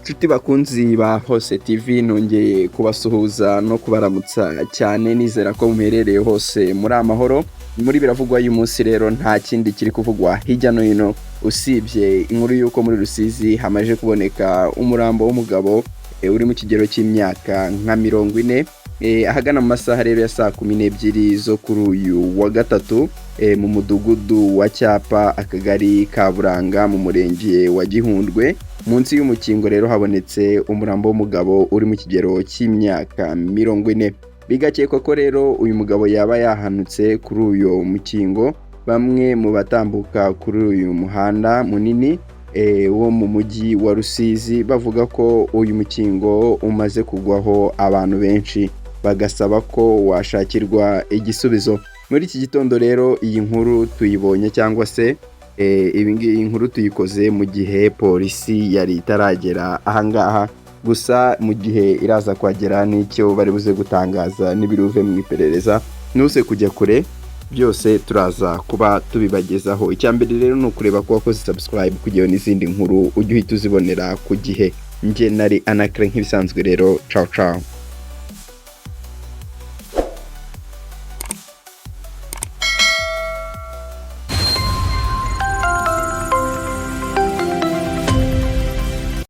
Nshuti bakunzi ba Hose TV nongeye kubasuhuza no kubaramutsa cyane nizera ko muherereye hose muri amahoro. Muri biravugwa uyu munsi rero nta kindi kiri kuvugwa hirya no hino usibye inkuru yuko muri Rusizi hamaje kuboneka umurambo w'umugabo uri mu kigero cy'imyaka nka 40 ahagana mu masaha rero ya saa 12 zo kuri uyu wa gatatu mu mudugudu wa Cyapa akagari ka Buranga mu murenge wa Gihundwe. Munsi y'umukingo rero habonetse umurambo w'umugabo uri mu kigero cy'imyaka 40. Bigakekwa ko rero uyu mugabo yaba yahanutse kuri uyu mukingo. Bamwe mu batambuka kuri uyu muhanda munini wo mu mujyi wa Rusizi bavuga ko uyu mukingo umaze kugwaho abantu benshi, bagasaba ko washakirwa igisubizo. Muri iki gitondo rero iyi nkuru tuyibonye cyangwa se iyi nkuru tuyikoze mu gihe polisi yari itaragera ahangaha, gusa mu gihe iraza kwagera n'icyo bari buze gutangaza n'ibiruve mu iperereza nuse kujya kure, byose turaza kuba tubibagezaho. Icyambere rero ni ukureba ko wakoze subscribe kugira n'izindi nkuru ujye uhita uzibonera ku gihe. Nje nari Anakre nk'ibisanzwe rero, ciao ciao.